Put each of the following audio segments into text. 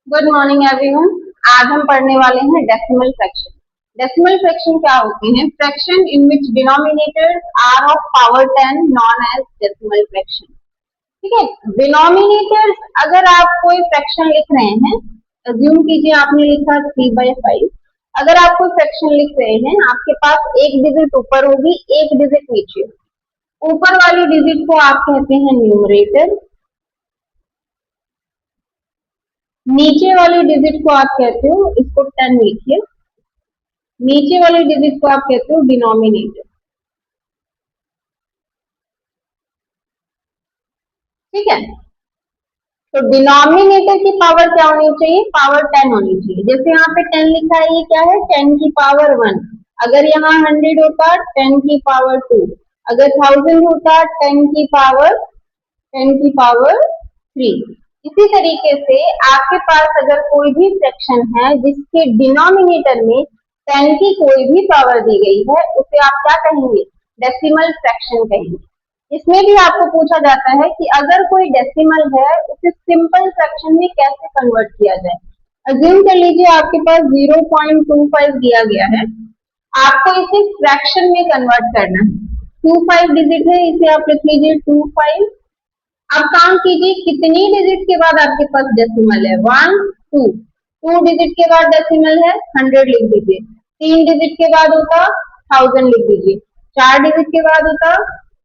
Good morning everyone. आज हम पढ़ने वाले हैं डेसिमल फ्रैक्शन। डेसिमल फ्रैक्शन क्या होते हैं? Fraction in which denominators are of power 10 known as decimal fraction. ठीक है, डिनोमिनेटर्स अगर आप कोई फ्रैक्शन लिख रहे हैं, अज्यूम कीजिए आपने लिखा 3/5। अगर आप कोई फ्रैक्शन लिख रहे हैं, आपके पास एक डिजिट ऊपर होगी, एक डिजिट नीचे। ऊपर वाली डिजिट को आप कहते हैं न्यूमरेटर, नीचे वाली डिजिट को आप कहते हो, इसको 10 लिखिए, नीचे वाली डिजिट को आप कहते हो डिनोमिनेटर। ठीक है, तो डिनोमिनेटर की पावर क्या होनी चाहिए? पावर 10 होनी चाहिए। जैसे यहाँ पे 10 लिखा है, ये क्या है? 10 की पावर 1। अगर यहाँ 100 होता 10 की पावर 2। अगर 1000 होता 10 की पावर 3। इसी तरीके से आपके पास अगर कोई भी फ्रैक्शन है जिसके डिनोमिनेटर में 10 की कोई भी पावर दी गई है, उसे आप क्या कहेंगे? डेसिमल फ्रैक्शन कहेंगे। इसमें भी आपको पूछा जाता है कि अगर कोई डेसिमल है उसे सिंपल फ्रैक्शन में कैसे कन्वर्ट किया जाए। अज्यूम कर लीजिए आपके पास 0.25 दिया गया है, आपको इसे फ्रैक्शन में कन्वर्ट करना है। 25 डिजिट है, इसे आप लिख लीजिए 25। अब काउंट कीजिए कितनी डिजिट के बाद आपके पास डेसिमल है? 1 2। 2 डिजिट के बाद डेसिमल है 100 लिख दीजिए। 3 डिजिट के बाद होता 1000 लिख दीजिए। 4 डिजिट के बाद होता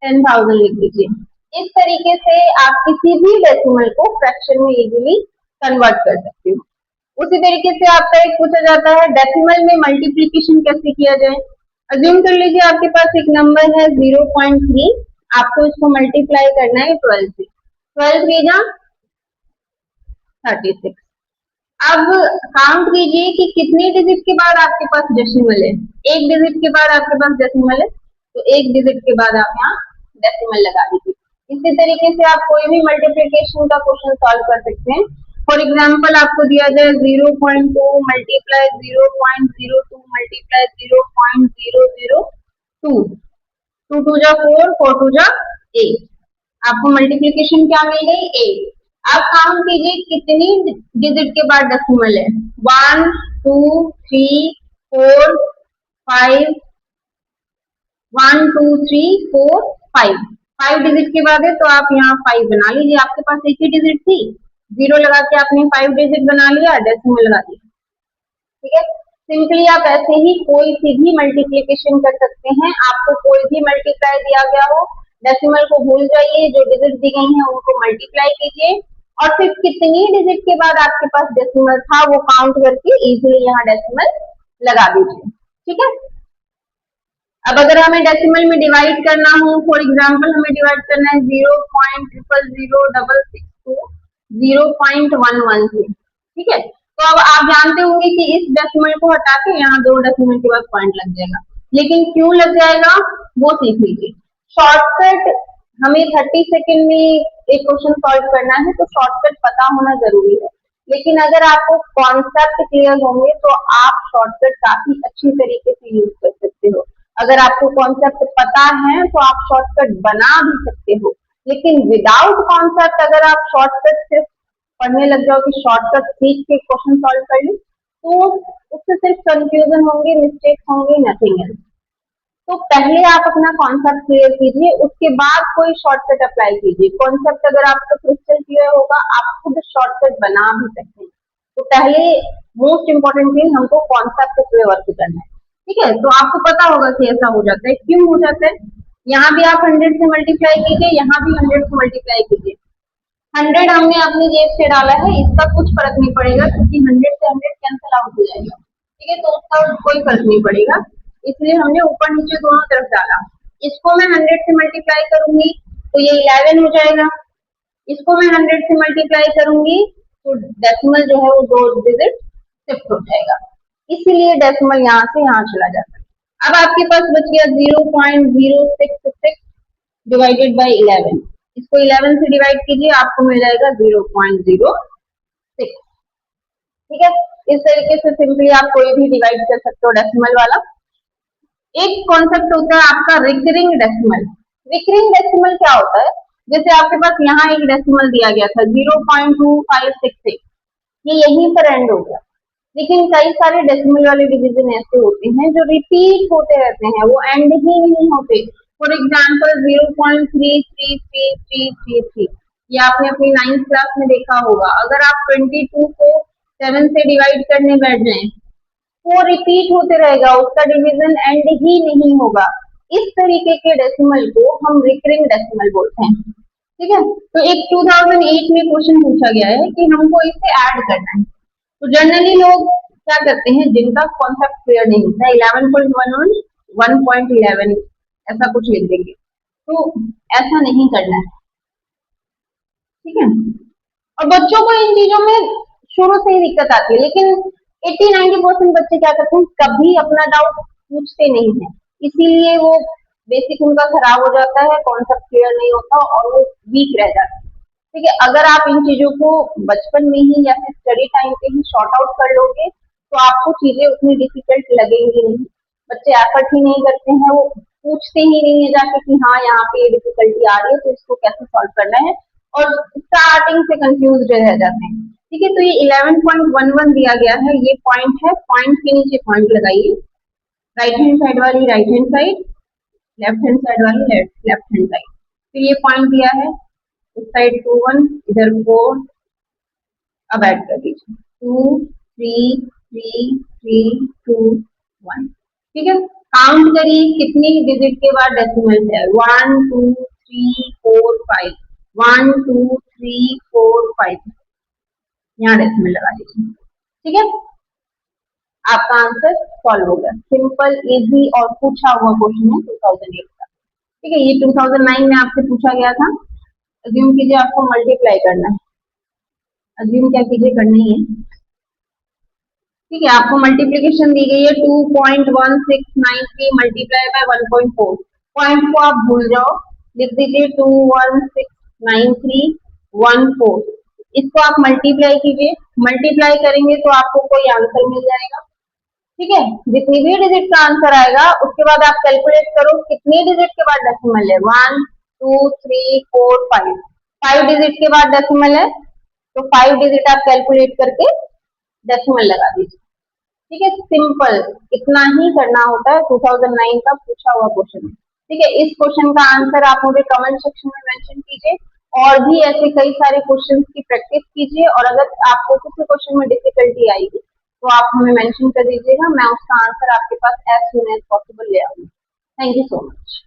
10,000 लिख दीजिए। इस तरीके से आप किसी भी डेसिमल को फ्रैक्शन में इजीली कन्वर्ट कर सकते हो। उसी तरीके से आपका एक पूछा जाता है डेसिमल में मल्टीप्लीकेशन कैसे किया जाए। अज्यूम कर लीजिए आपके पास एक नंबर है 0.3, आपको इसको मल्टीप्लाई करना है 12 से। 12 3 36। अब काउंट कीजिए कि कितनी डिजिट के बाद आपके पास डेसिमल है। एक डिजिट के बाद आपके पास डेसिमल है, तो एक डिजिट के बाद आप यहाँ डेसिमल लगा दीजिए। इसी तरीके से आप कोई भी मल्टीप्लिकेशन का क्वेश्चन सॉल्व कर सकते हैं। फॉर एग्जाम्पल आपको दिया जाए 0.2 मल्टीप्लाई 0.02 मल्टीप्लाई 0.002। 2 2 जा 4, 4 2 जा 8। आपको मल्टीप्लिकेशन क्या मिल गई? 8। अब काउंट कीजिए कितनी डिजिट के बाद डेसिमल है। 1 2 3 4 5। 1 2 3 4 5। 5 डिजिट के बाद है, तो आप यहाँ 5 बना लीजिए। आपके पास एक ही डिजिट थी, 0 लगा के आपने 5 डिजिट बना लिया, डेसिमल लगा दिया। ठीक है, सिंपली आप ऐसे ही कोई सी भी मल्टीप्लिकेशन कर सकते हैं। आपको कोई भी मल्टीप्लाई दिया गया हो, डेसिमल को भूल जाइए, जो डिजिट दी गई हैं उनको मल्टीप्लाई कीजिए और फिर कितनी डिजिट के बाद आपके पास डेसिमल था वो काउंट करके इजीली यहाँ डेसिमल लगा दीजिए। ठीक है, अब अगर हमें डेसिमल में डिवाइड करना हो, फॉर एग्जाम्पल हमें डिवाइड करना है 0.00066 को 0.11 से। ठीक है, तो अब आप जानते होंगे कि इस डेसिमल को हटा के यहाँ 2 डेसिमल के बाद पॉइंट लग जाएगा, लेकिन क्यों लग जाएगा वो सीख लीजिए। शॉर्टकट हमें 30 सेकेंड में एक क्वेश्चन सॉल्व करना है, तो शॉर्टकट पता होना जरूरी है। लेकिन अगर आपको कॉन्सेप्ट क्लियर होंगे तो आप शॉर्टकट काफी अच्छी तरीके से यूज कर सकते हो। अगर आपको कॉन्सेप्ट पता है तो आप शॉर्टकट बना भी सकते हो, लेकिन विदाउट कॉन्सेप्ट अगर आप शॉर्टकट सिर्फ पढ़ने लग जाओ कि शॉर्टकट सीख के क्वेश्चन सॉल्व कर ली, तो उससे सिर्फ कंफ्यूजन होंगे, मिस्टेक्स होंगे, नथिंग एल्स। तो पहले आप अपना कॉन्सेप्ट क्लियर कीजिए, उसके बाद कोई शॉर्टकट अप्लाई कीजिए। कॉन्सेप्ट अगर आपका क्रिस्टल क्लियर होगा, आप खुद शॉर्टकट बना भी सकते हैं। तो पहले मोस्ट इंपॉर्टेंट थिंग हमको कॉन्सेप्ट पे वर्क करना है। ठीक है, तो आपको पता होगा कि ऐसा हो जाता है। क्यों हो जाता है? यहाँ भी आप 100 से मल्टीप्लाई कीजिए, यहाँ भी 100 से मल्टीप्लाई कीजिए। 100 हमने अपनी जेब से डाला है, इसका कुछ फर्क नहीं पड़ेगा क्योंकि 100 से 100 कैंसिल आउट हो जाएगा। ठीक है, तो उसका कोई फर्क नहीं पड़ेगा, इसलिए हमने ऊपर नीचे दोनों तरफ डाला। इसको मैं 100 से मल्टीप्लाई करूंगी तो ये 11 हो जाएगा। इसको मैं 100 से मल्टीप्लाई करूंगी तो डेसिमल जो है वो 2 डिजिट शिफ्ट हो जाएगा, इसीलिए डेसिमल यहाँ से यहाँ चला जाता है। अब आपके पास बच गया 0.066 डिवाइडेड बाई 11। इसको 11 से डिवाइड कीजिए, आपको मिल जाएगा 0.06। ठीक है, इस तरीके से सिंपली आप कोई भी डिवाइड कर सकते हो डेसिमल वाला। एक कॉन्सेप्ट होता है आपका रिकरिंग डेसिमल। रिकरिंग डेसिमल क्या होता है? जैसे आपके पास यहाँ एक डेसिमल दिया गया था 0.2566, ये यहीं पर एंड हो गया। लेकिन कई सारे डेसिमल वाले डिवीजन ऐसे होते हैं जो रिपीट होते रहते हैं, वो एंड ही नहीं होते। फॉर एग्जाम्पल 0.33333, ये आपने अपनी 9th क्लास में देखा होगा। अगर आप 22 को 7 से डिवाइड करने बैठ जाएं, वो रिपीट होते रहेगा, उसका डिवीजन एंड ही नहीं होगा। इस तरीके के डेसिमल को हम रिकरिंग डेसिमल बोलते हैं। ठीक है, तो एक 2008 में क्वेश्चन पूछा गया है कि हमको इसे ऐड करना है। तो जनरली लोग क्या करते हैं, जिनका कॉन्सेप्ट क्लियर नहीं होता, 11.11 1.11 ऐसा कुछ लिख देंगे। तो ऐसा नहीं करना है, ठीक है। और बच्चों को इन चीजों में शुरू से ही दिक्कत आती है, लेकिन 80-90% बच्चे क्या करते हैं, कभी अपना डाउट पूछते नहीं है, इसीलिए वो बेसिक उनका खराब हो जाता है, कॉन्सेप्ट क्लियर नहीं होता और वो वीक रह जाते हैं। ठीक है, अगर आप इन चीजों को बचपन में ही या फिर स्टडी टाइम पे ही शॉर्ट आउट कर लोगे तो आपको चीजें उतनी डिफिकल्ट लगेंगी नहीं। बच्चे एफर्ट ही नहीं करते हैं, वो पूछते ही नहीं है जाके कि हाँ यहाँ पे ये डिफिकल्टी आ रही है तो इसको कैसे सॉल्व करना है, और स्टार्टिंग से कंफ्यूज रह जाते हैं। ठीक है, तो ये 11.11 दिया गया है, ये पॉइंट है, पॉइंट के नीचे पॉइंट लगाइए। राइट हैंड साइड वाली right hand side, left hand side वाली लेफ्ट हैंड साइड। फिर ये पॉइंट दिया है, उस साइड 2 1, इधर 4, अब ऐड कर दीजिए 2 3 3 3 2 1। ठीक है, काउंट करिए कितनी डिजिट के बाद डेसिमल है, 1 2 3 4 5, 1 2 3 4 5, यहाँ डेसिमल लगा दीजिए। ठीक है, आपका आंसर सॉल्व हो गया। सिंपल, इजी और पूछा हुआ क्वेश्चन है 2008 का। ठीक है, ये 2009 में आपसे पूछा गया था। अज्यूम कीजिए आपको मल्टीप्लाई करना है, अज्यूम क्या कीजिए, करनी है। ठीक है, आपको मल्टीप्लीकेशन दी गई है 2.1693 मल्टीप्लाई बाय 1.4। पॉइंट को आप भूल जाओ, लिख दीजिए 2169314। इसको आप मल्टीप्लाई कीजिए, मल्टीप्लाई करेंगे तो आपको कोई आंसर मिल जाएगा। ठीक है, जितनी भी डिजिट का आंसर आएगा उसके बाद आप कैलकुलेट करो कितनी डिजिट के बाद डेसिमल है, 1 2 3 4 5, 5 डिजिट के बाद डेसिमल है, तो 5 डिजिट आप कैलकुलेट करके डेसिमल लगा दीजिए। ठीक है, सिंपल, इतना ही करना होता है, 2009 का पूछा हुआ क्वेश्चन है। ठीक है, इस क्वेश्चन का आंसर आप मुझे कमेंट सेक्शन में मेंशन कीजिए, और भी ऐसे कई सारे क्वेश्चन की प्रैक्टिस कीजिए, और अगर आपको किसी क्वेश्चन में डिफिकल्टी आएगी तो आप हमें मेंशन कर दीजिएगा, मैं उसका आंसर आपके पास एज सून एज पॉसिबल ले आऊंगी। Thank you so much.